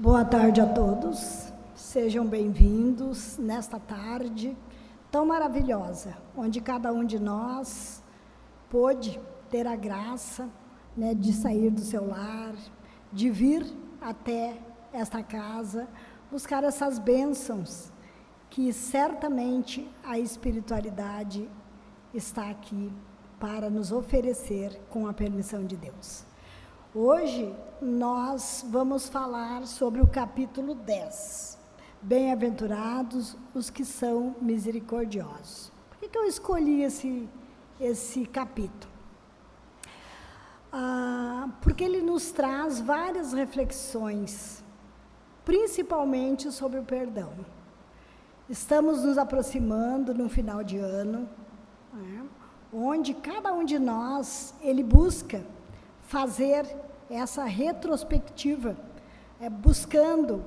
Boa tarde a todos, sejam bem-vindos nesta tarde tão maravilhosa, onde cada um de nós pôde ter a graça, de sair do seu lar, de vir até esta casa, buscar essas bênçãos que certamente a espiritualidade está aqui para nos oferecer com a permissão de Deus. Hoje nós vamos falar sobre o capítulo 10. Bem-aventurados os que são misericordiosos. Por que eu escolhi esse capítulo? Porque ele nos traz várias reflexões, principalmente sobre o perdão. Estamos nos aproximando no final de ano, onde cada um de nós, ele busca fazer essa retrospectiva, buscando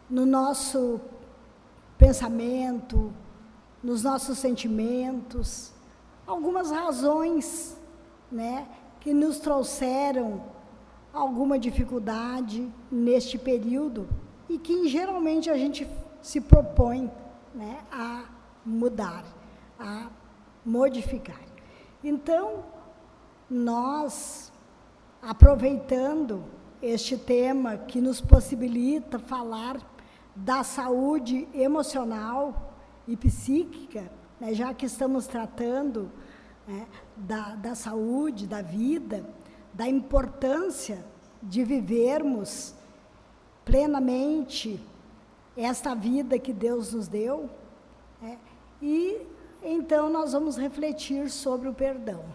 no nosso pensamento, nos nossos sentimentos, algumas razões, que nos trouxeram alguma dificuldade neste período e que geralmente a gente se propõe, a mudar, a modificar. Então, nós, aproveitando este tema que nos possibilita falar da saúde emocional e psíquica, já que estamos tratando da saúde, da vida, da importância de vivermos plenamente esta vida que Deus nos deu, e então nós vamos refletir sobre o perdão.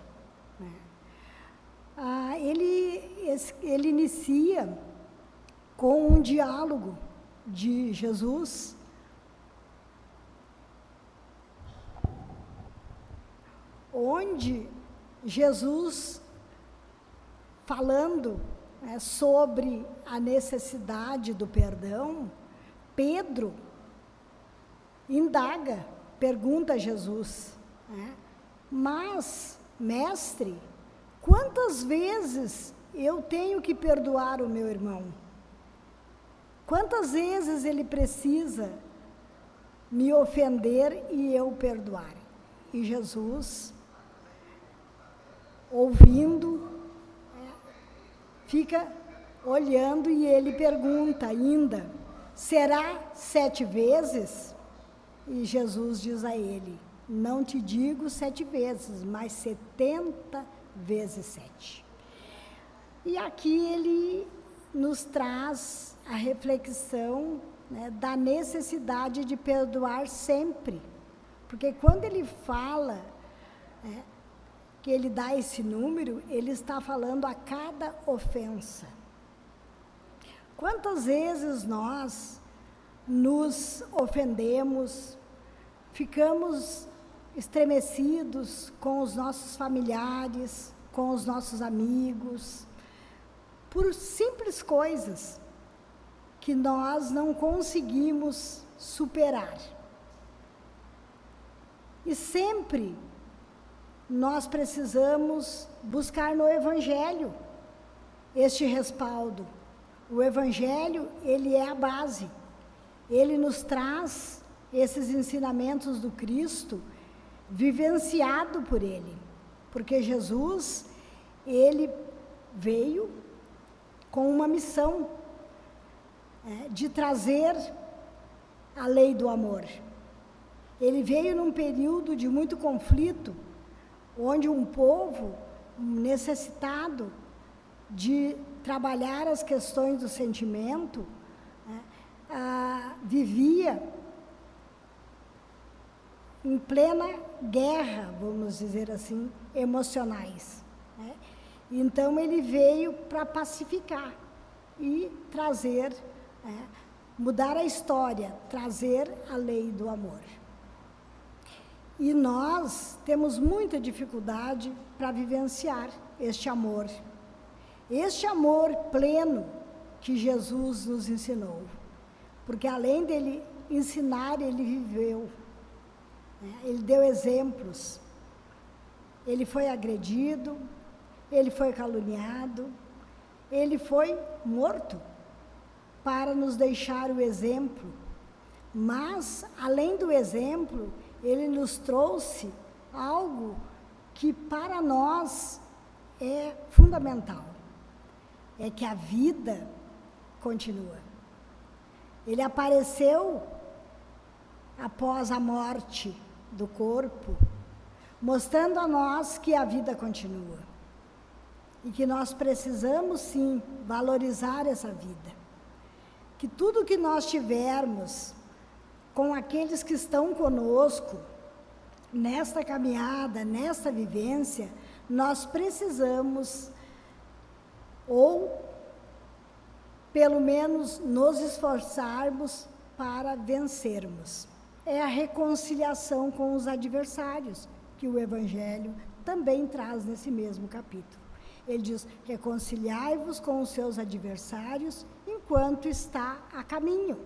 Ele inicia com um diálogo de Jesus, onde Jesus, falando sobre a necessidade do perdão, Pedro indaga, pergunta a Jesus, mas, mestre, quantas vezes eu tenho que perdoar o meu irmão? Quantas vezes ele precisa me ofender e eu perdoar? E Jesus, ouvindo, fica olhando e ele pergunta ainda, será 7 vezes? E Jesus diz a ele, não te digo 7 vezes, mas 70 vezes 7. E aqui ele nos traz a reflexão, da necessidade de perdoar sempre. Porque quando ele fala, que ele dá esse número, ele está falando a cada ofensa. Quantas vezes nós nos ofendemos, ficamos estremecidos com os nossos familiares, com os nossos amigos, por simples coisas que nós não conseguimos superar. E sempre nós precisamos buscar no Evangelho este respaldo. O Evangelho, ele é a base. Ele nos traz esses ensinamentos do Cristo, vivenciado por ele. Porque Jesus, ele veio com uma missão de trazer a lei do amor. Ele veio num período de muito conflito, onde um povo necessitado de trabalhar as questões do sentimento, vivia em plena guerra, vamos dizer assim, emocionais. Então, ele veio para pacificar e trazer, mudar a história, trazer a lei do amor. E nós temos muita dificuldade para vivenciar este amor pleno que Jesus nos ensinou. Porque além dele ensinar, ele viveu. Ele deu exemplos. Ele foi agredido, ele foi caluniado, ele foi morto para nos deixar o exemplo, mas, além do exemplo, ele nos trouxe algo que para nós é fundamental, é que a vida continua. Ele apareceu após a morte do corpo, mostrando a nós que a vida continua e que nós precisamos sim valorizar essa vida, que tudo que nós tivermos com aqueles que estão conosco nesta caminhada, nesta vivência, nós precisamos ou pelo menos nos esforçarmos para vencermos. É a reconciliação com os adversários, que o Evangelho também traz nesse mesmo capítulo. Ele diz, reconciliai-vos com os seus adversários enquanto está a caminho.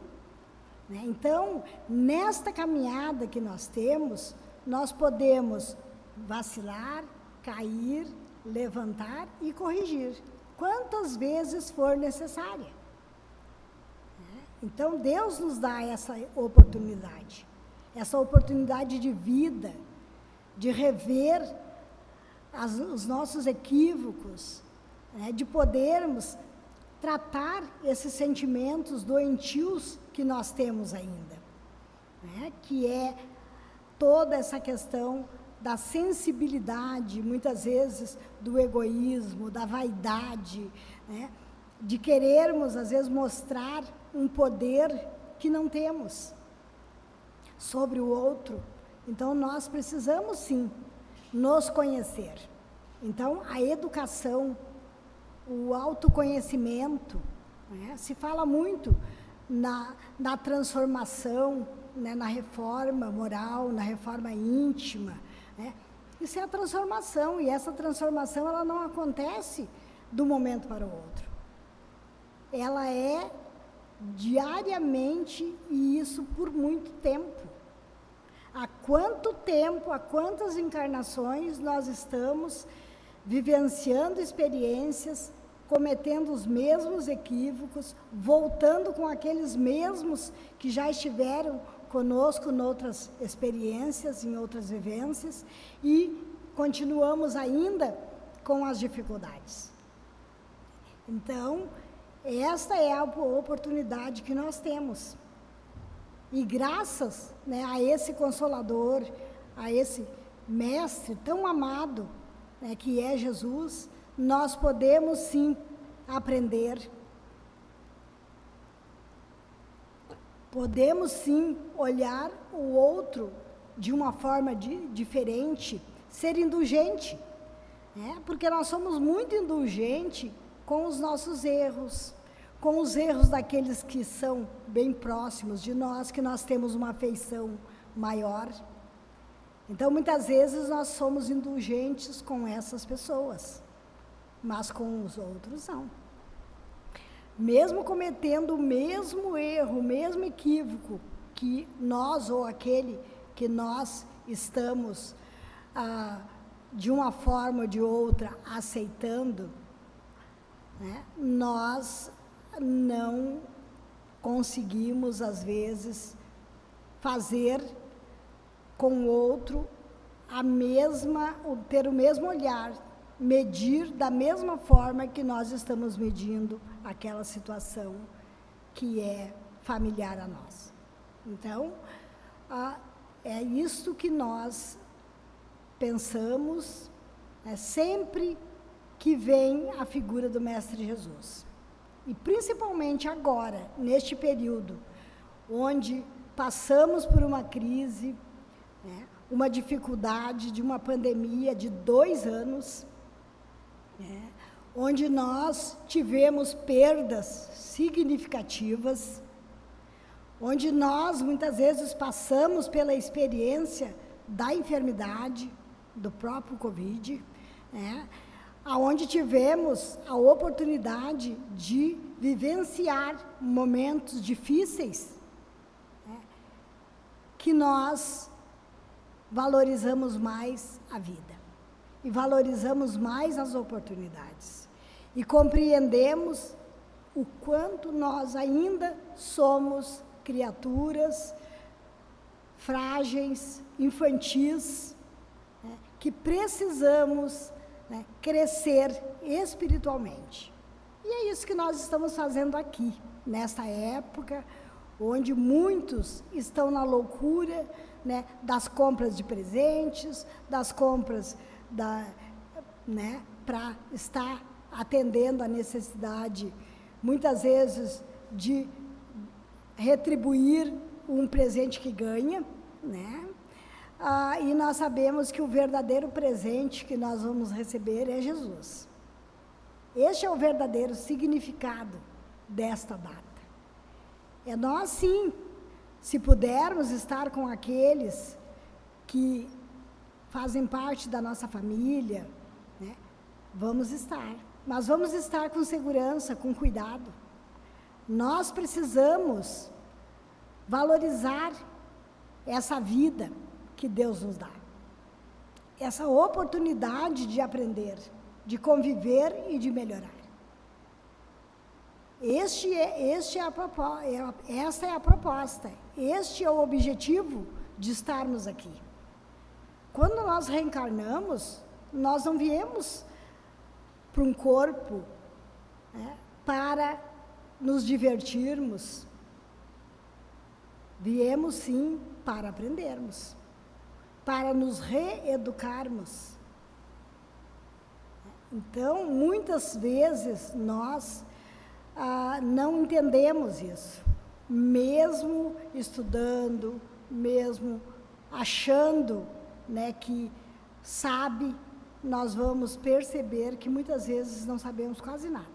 Então, nesta caminhada que nós temos, nós podemos vacilar, cair, levantar e corrigir, quantas vezes for necessária. Então, Deus nos dá essa oportunidade de vida, de rever os nossos equívocos, de podermos tratar esses sentimentos doentios que nós temos ainda, que é toda essa questão da sensibilidade, muitas vezes do egoísmo, da vaidade, de querermos, às vezes, mostrar um poder que não temos sobre o outro. Então, nós precisamos, sim, nos conhecer. Então, a educação, o autoconhecimento, se fala muito na transformação, na reforma moral, na reforma íntima. Isso é a transformação, e essa transformação ela não acontece do momento para o outro. Ela é diariamente, e isso por muito tempo. Há quanto tempo, há quantas encarnações nós estamos vivenciando experiências, cometendo os mesmos equívocos, voltando com aqueles mesmos que já estiveram conosco em outras experiências, em outras vivências, e continuamos ainda com as dificuldades. Então, esta é a oportunidade que nós temos. E graças a esse Consolador, a esse Mestre tão amado, que é Jesus, nós podemos sim aprender. Podemos sim olhar o outro de uma forma diferente, ser indulgente, porque nós somos muito indulgentes com os nossos erros, com os erros daqueles que são bem próximos de nós, que nós temos uma afeição maior. Então, muitas vezes, nós somos indulgentes com essas pessoas, mas com os outros não. Mesmo cometendo o mesmo erro, o mesmo equívoco que nós ou aquele que nós estamos, de uma forma ou de outra, aceitando, nós não conseguimos, às vezes, fazer com o outro ter o mesmo olhar, medir da mesma forma que nós estamos medindo aquela situação que é familiar a nós. Então, é isso que nós pensamos, sempre que vem a figura do Mestre Jesus. E principalmente agora, neste período, onde passamos por uma crise, uma dificuldade de uma pandemia de 2 anos, onde nós tivemos perdas significativas, onde nós, muitas vezes, passamos pela experiência da enfermidade, do próprio Covid, onde tivemos a oportunidade de vivenciar momentos difíceis, que nós valorizamos mais a vida e valorizamos mais as oportunidades e compreendemos o quanto nós ainda somos criaturas frágeis, infantis, né, que precisamos, né, crescer espiritualmente. E é isso que nós estamos fazendo aqui, nesta época, onde muitos estão na loucura, né, das compras de presentes, das compras né, para estar atendendo a necessidade, muitas vezes, de retribuir um presente que ganha, né? E nós sabemos que o verdadeiro presente que nós vamos receber é Jesus. Este é o verdadeiro significado desta data. É nós, sim, se pudermos estar com aqueles que fazem parte da nossa família, né, vamos estar. Mas vamos estar com segurança, com cuidado. Nós precisamos valorizar essa vida que Deus nos dá. Essa oportunidade de aprender, de conviver e de melhorar. Essa é a proposta, este é o objetivo de estarmos aqui. Quando nós reencarnamos, nós não viemos para um corpo, né, para nos divertirmos. Viemos, sim, para aprendermos, para nos reeducarmos. Então, muitas vezes, nós não entendemos isso, mesmo estudando, mesmo achando, né, que sabe, nós vamos perceber que muitas vezes não sabemos quase nada,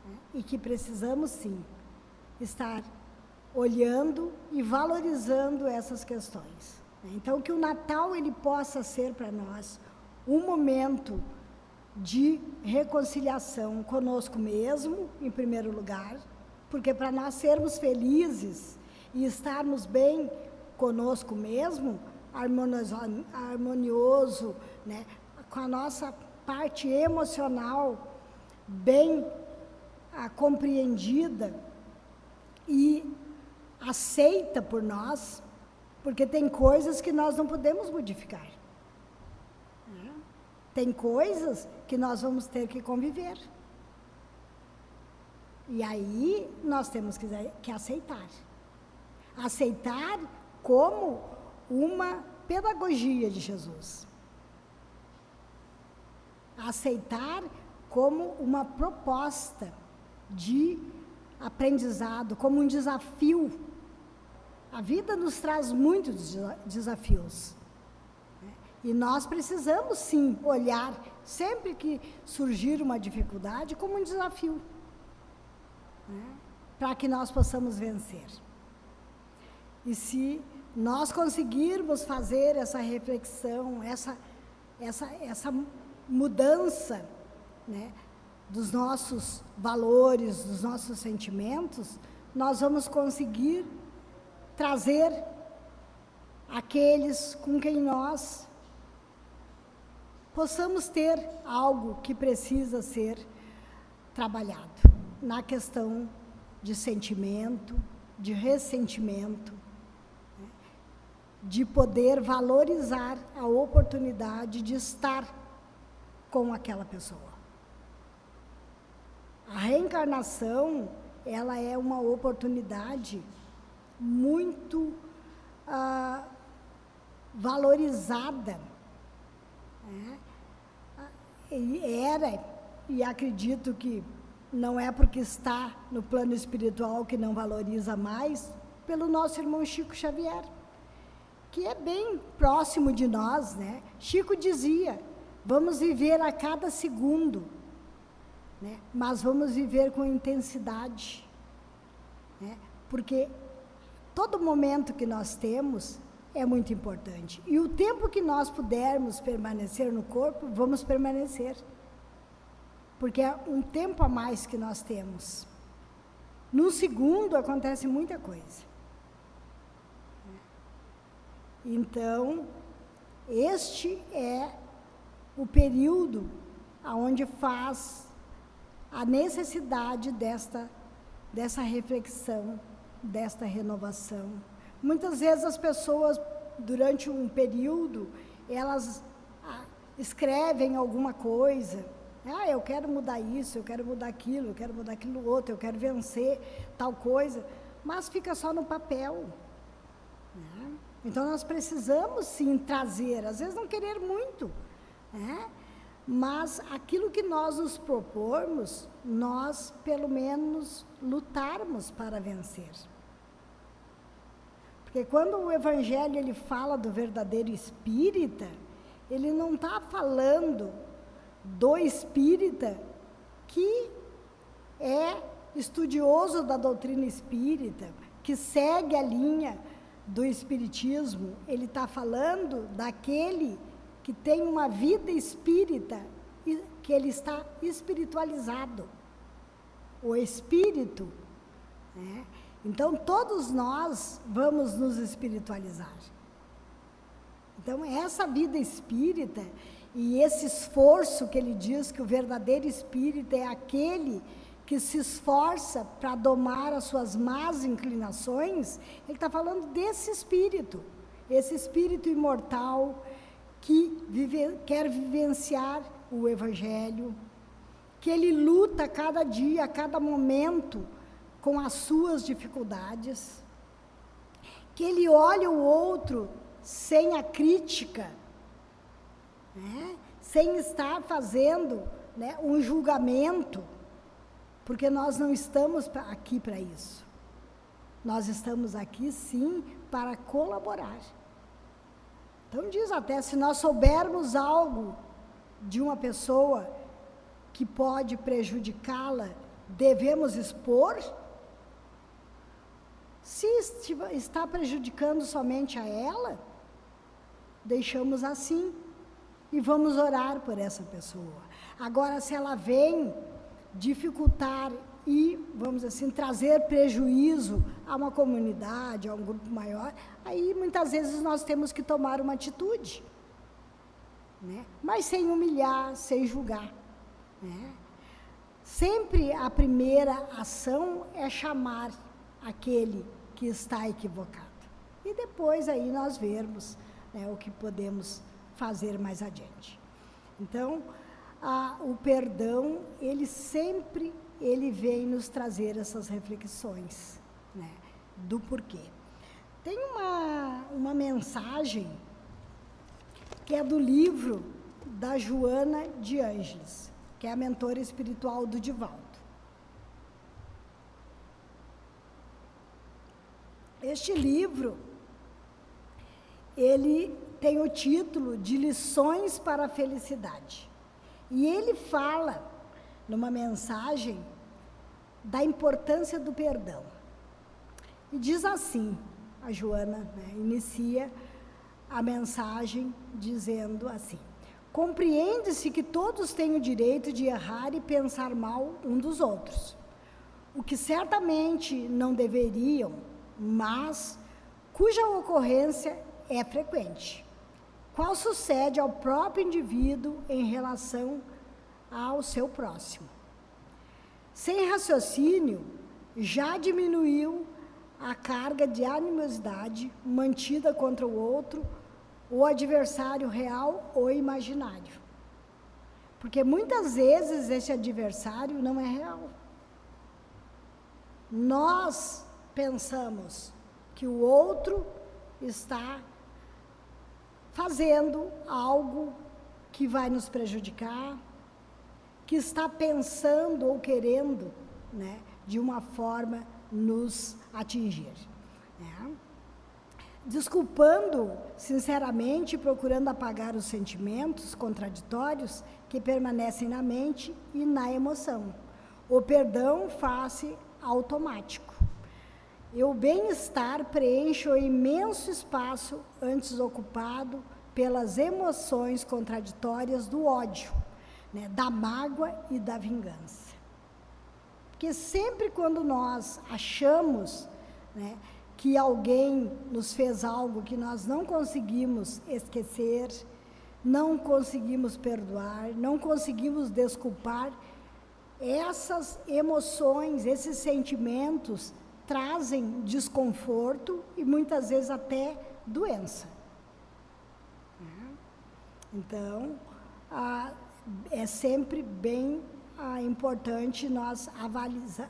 né, e que precisamos, sim, estar olhando e valorizando essas questões. Então, que o Natal ele possa ser para nós um momento de reconciliação conosco mesmo, em primeiro lugar, porque para nós sermos felizes e estarmos bem conosco mesmo, harmonioso, né, com a nossa parte emocional bem compreendida e aceita por nós, porque tem coisas que nós não podemos modificar. Tem coisas que nós vamos ter que conviver. E aí nós temos que aceitar. Aceitar como uma pedagogia de Jesus. Aceitar como uma proposta de aprendizado, como um desafio. A vida nos traz muitos desafios. E nós precisamos, sim, olhar, sempre que surgir uma dificuldade, como um desafio, né, para que nós possamos vencer. E se nós conseguirmos fazer essa reflexão, essa mudança, né, dos nossos valores, dos nossos sentimentos, nós vamos conseguir trazer aqueles com quem nós possamos ter algo que precisa ser trabalhado na questão de sentimento, de ressentimento, né, de poder valorizar a oportunidade de estar com aquela pessoa. A reencarnação, ela é uma oportunidade muito valorizada, né? E acredito que não é porque está no plano espiritual que não valoriza mais, pelo nosso irmão Chico Xavier, que é bem próximo de nós, né? Chico dizia, vamos viver a cada segundo, né? Mas vamos viver com intensidade, né? Porque todo momento que nós temos é muito importante. E o tempo que nós pudermos permanecer no corpo, vamos permanecer. Porque é um tempo a mais que nós temos. Num segundo acontece muita coisa. Então, este é o período onde faz a necessidade dessa reflexão, desta renovação. Muitas vezes as pessoas, durante um período, elas escrevem alguma coisa, eu quero mudar isso, eu quero mudar aquilo, eu quero mudar aquilo outro, eu quero vencer tal coisa, mas fica só no papel, né? Então, nós precisamos, sim, trazer, às vezes não querer muito, né? Mas aquilo que nós nos propormos, nós, pelo menos, lutarmos para vencer. Porque quando o Evangelho ele fala do verdadeiro espírita, ele não está falando do espírita que é estudioso da doutrina espírita, que segue a linha do espiritismo. Ele está falando daquele que tem uma vida espírita, que ele está espiritualizado. O espírito, né? Então, todos nós vamos nos espiritualizar. Então, essa vida espírita e esse esforço que ele diz que o verdadeiro espírita é aquele que se esforça para domar as suas más inclinações, ele está falando desse espírito, esse espírito imortal que quer vivenciar o Evangelho, que ele luta a cada dia, a cada momento, com as suas dificuldades, que ele olha o outro sem a crítica, né? Sem estar fazendo, né, um julgamento, porque nós não estamos aqui para isso. Nós estamos aqui, sim, para colaborar. Então diz até, se nós soubermos algo de uma pessoa que pode prejudicá-la, devemos expor. Se está prejudicando somente a ela, deixamos assim e vamos orar por essa pessoa. Agora, se ela vem dificultar e, vamos assim, trazer prejuízo a uma comunidade, a um grupo maior, aí muitas vezes nós temos que tomar uma atitude, né? Mas sem humilhar, sem julgar, né? Sempre a primeira ação é chamar aquele que está equivocado. E depois aí nós vermos, né, o que podemos fazer mais adiante. Então, o perdão, ele sempre vem nos trazer essas reflexões, né, do porquê. Tem uma mensagem que é do livro da Joana de Ângeles, que é a mentora espiritual do Divaldo. Este livro, ele tem o título de Lições para a Felicidade. E ele fala, numa mensagem, da importância do perdão. E diz assim, a Joana, né, inicia a mensagem dizendo assim: compreende-se que todos têm o direito de errar e pensar mal um dos outros, o que certamente não deveriam, mas cuja ocorrência é frequente, qual sucede ao próprio indivíduo em relação ao seu próximo. Sem raciocínio, já diminuiu a carga de animosidade mantida contra o outro, o adversário real ou imaginário. Porque muitas vezes esse adversário não é real. Nós pensamos que o outro está fazendo algo que vai nos prejudicar, que está pensando ou querendo, né, de uma forma nos atingir, né? Desculpando sinceramente, procurando apagar os sentimentos contraditórios que permanecem na mente e na emoção. O perdão faz-se automático. E o bem-estar preenche o imenso espaço antes ocupado pelas emoções contraditórias do ódio, né, da mágoa e da vingança. Porque sempre quando nós achamos, né, que alguém nos fez algo que nós não conseguimos esquecer, não conseguimos perdoar, não conseguimos desculpar, essas emoções, esses sentimentos trazem desconforto e muitas vezes até doença. Então, é sempre bem importante nós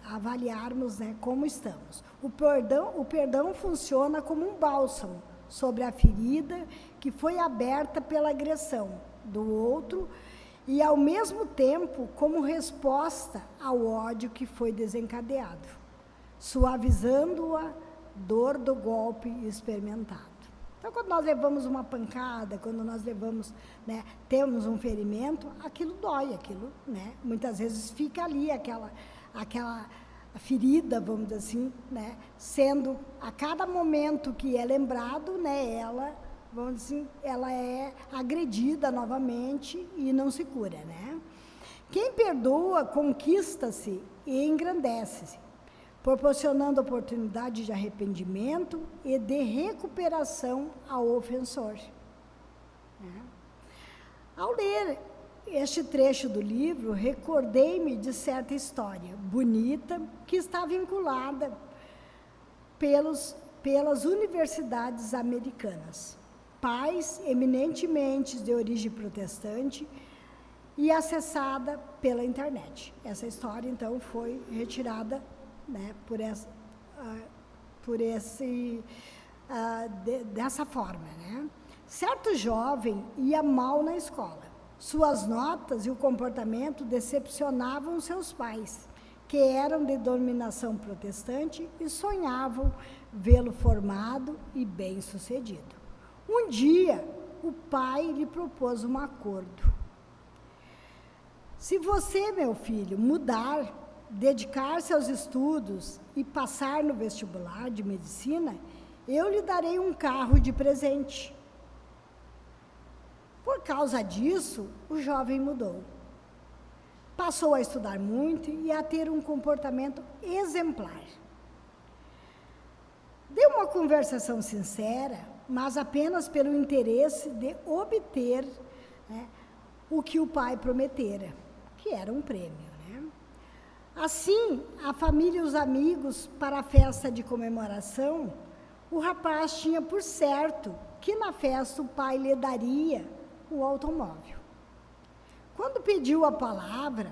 avaliarmos, né, como estamos. O perdão funciona como um bálsamo sobre a ferida que foi aberta pela agressão do outro e, ao mesmo tempo, como resposta ao ódio que foi desencadeado, suavizando a dor do golpe experimentado. Então, quando nós levamos uma pancada, quando nós levamos, né, temos um ferimento, aquilo dói, aquilo, né, muitas vezes fica ali aquela ferida, vamos dizer assim, né, sendo a cada momento que é lembrado, né, ela, vamos dizer assim, ela é agredida novamente e não se cura, né? Quem perdoa conquista-se e engrandece-se, proporcionando oportunidade de arrependimento e de recuperação ao ofensor. Ao ler este trecho do livro, recordei-me de certa história bonita que está vinculada pelas universidades americanas. Pais eminentemente de origem protestante e acessada pela internet. Essa história, então, foi retirada, né, dessa forma, né? Certo jovem ia mal na escola. Suas notas e o comportamento decepcionavam seus pais, que eram de denominação protestante e sonhavam vê-lo formado e bem-sucedido. Um dia, o pai lhe propôs um acordo. Se você, meu filho, mudar, dedicar-se aos estudos e passar no vestibular de medicina, eu lhe darei um carro de presente. Por causa disso, o jovem mudou. Passou a estudar muito e a ter um comportamento exemplar. Deu uma conversação sincera, mas apenas pelo interesse de obter, né, o que o pai prometera, que era um prêmio. Assim, a família e os amigos, para a festa de comemoração, o rapaz tinha por certo que na festa o pai lhe daria o automóvel. Quando pediu a palavra,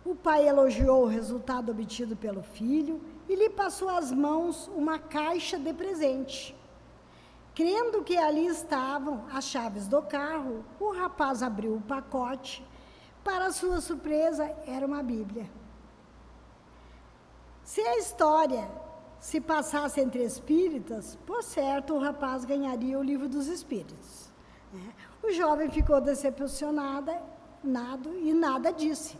o pai elogiou o resultado obtido pelo filho e lhe passou às mãos uma caixa de presente. Crendo que ali estavam as chaves do carro, o rapaz abriu o pacote. Para sua surpresa, era uma Bíblia. Se a história se passasse entre espíritas, por certo, o rapaz ganharia o livro dos espíritos. O jovem ficou decepcionado e nada disse.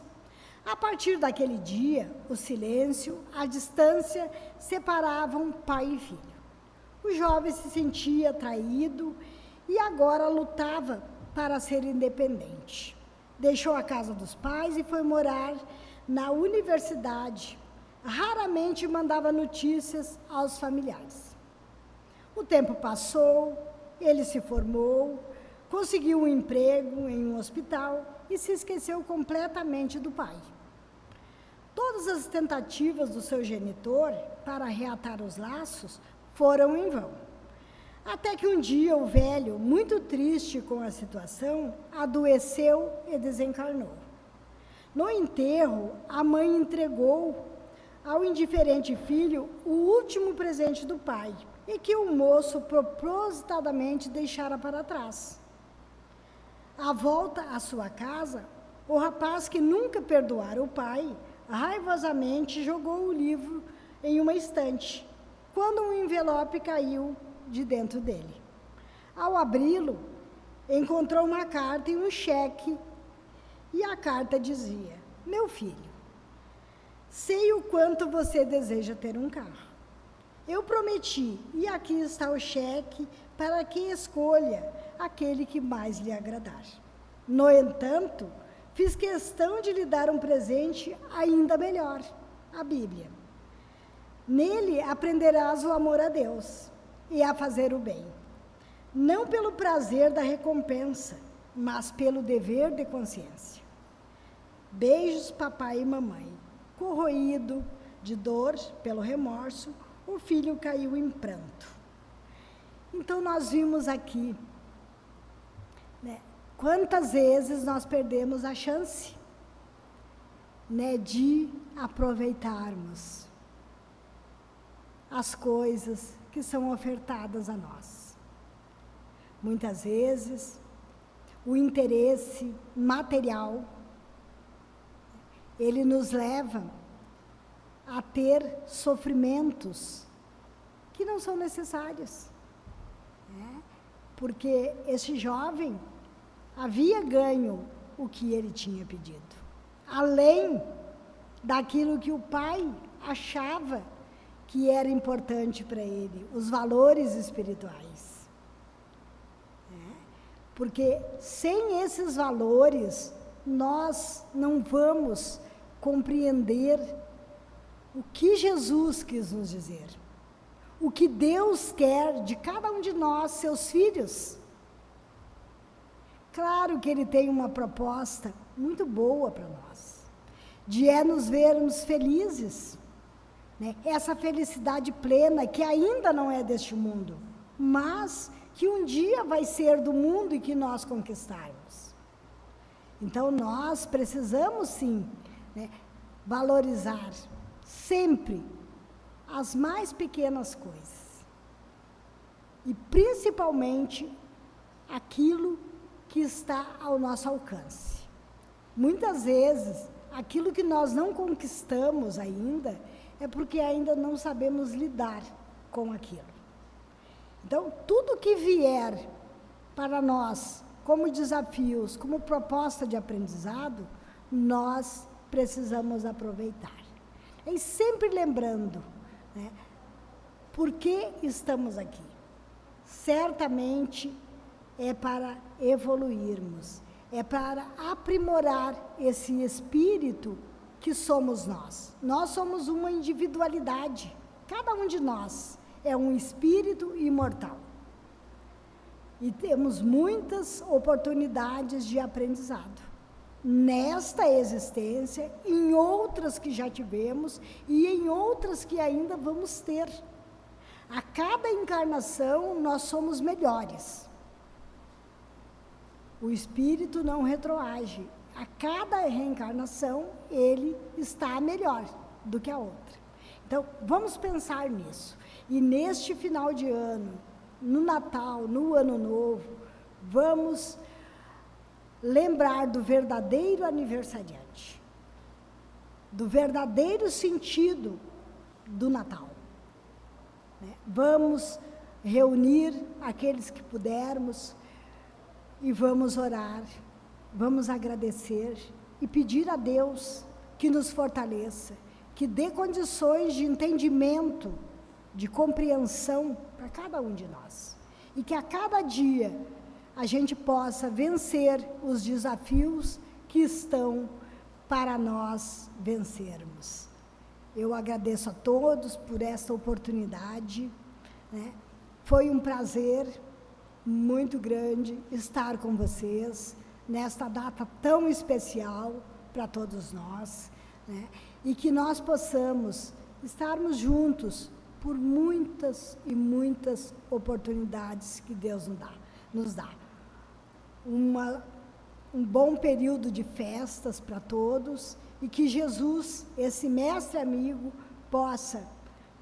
A partir daquele dia, o silêncio, a distância separavam pai e filho. O jovem se sentia traído e agora lutava para ser independente. Deixou a casa dos pais e foi morar na universidade. Raramente mandava notícias aos familiares. O tempo passou, ele se formou, conseguiu um emprego em um hospital e se esqueceu completamente do pai. Todas as tentativas do seu genitor para reatar os laços foram em vão. Até que um dia o velho, muito triste com a situação, adoeceu e desencarnou. No enterro, a mãe entregou ao indiferente filho o último presente do pai, e que o moço propositadamente deixara para trás. À volta à sua casa, o rapaz, que nunca perdoara o pai, raivosamente jogou o livro em uma estante, quando um envelope caiu de dentro dele. Ao abri-lo, encontrou uma carta e um cheque, e a carta dizia: meu filho, sei o quanto você deseja ter um carro. Eu prometi, e aqui está o cheque para que escolha aquele que mais lhe agradar. No entanto, fiz questão de lhe dar um presente ainda melhor, a Bíblia. Nele aprenderás o amor a Deus e a fazer o bem, não pelo prazer da recompensa, mas pelo dever de consciência. Beijos, papai e mamãe. Corroído de dor pelo remorso, o filho caiu em pranto. Então, nós vimos aqui, né, quantas vezes nós perdemos a chance, né, de aproveitarmos as coisas que são ofertadas a nós. Muitas vezes, o interesse material, ele nos leva a ter sofrimentos que não são necessários, né? Porque esse jovem havia ganho o que ele tinha pedido, além daquilo que o pai achava que era importante para ele, os valores espirituais. Porque sem esses valores, nós não vamos compreender o que Jesus quis nos dizer, o que Deus quer de cada um de nós, seus filhos. Claro que Ele tem uma proposta muito boa para nós, de nos vermos felizes, né? Essa felicidade plena que ainda não é deste mundo, mas que um dia vai ser do mundo e que nós conquistarmos. Então, nós precisamos, sim, né, valorizar sempre as mais pequenas coisas. E, principalmente, aquilo que está ao nosso alcance. Muitas vezes, aquilo que nós não conquistamos ainda, é porque ainda não sabemos lidar com aquilo. Então, tudo que vier para nós, como desafios, como proposta de aprendizado, nós precisamos aproveitar. E sempre lembrando, né, por que estamos aqui? Certamente é para evoluirmos, é para aprimorar esse espírito que somos nós. Nós somos uma individualidade, cada um de nós é um espírito imortal. E temos muitas oportunidades de aprendizado nesta existência, em outras que já tivemos e em outras que ainda vamos ter. A cada encarnação, nós somos melhores. O espírito não retroage. A cada reencarnação, ele está melhor do que a outra. Então, vamos pensar nisso. E neste final de ano, no Natal, no Ano Novo, vamos lembrar do verdadeiro aniversariante, do verdadeiro sentido do Natal. Vamos reunir aqueles que pudermos e vamos orar, vamos agradecer e pedir a Deus que nos fortaleça, que dê condições de entendimento, de compreensão para cada um de nós. E que a cada dia a gente possa vencer os desafios que estão para nós vencermos. Eu agradeço a todos por esta oportunidade, né? Foi um prazer muito grande estar com vocês nesta data tão especial para todos nós, né? E que nós possamos estarmos juntos por muitas e muitas oportunidades que Deus nos dá. Um bom período de festas para todos e que Jesus, esse mestre amigo, possa,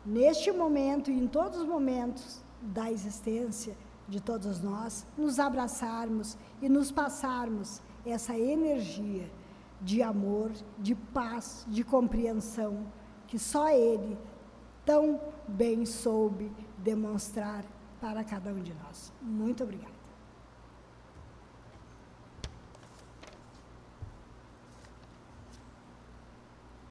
neste momento e em todos os momentos da existência de todos nós, nos abraçarmos e nos passarmos essa energia de amor, de paz, de compreensão, que só Ele tão bem soube demonstrar para cada um de nós. Muito obrigada.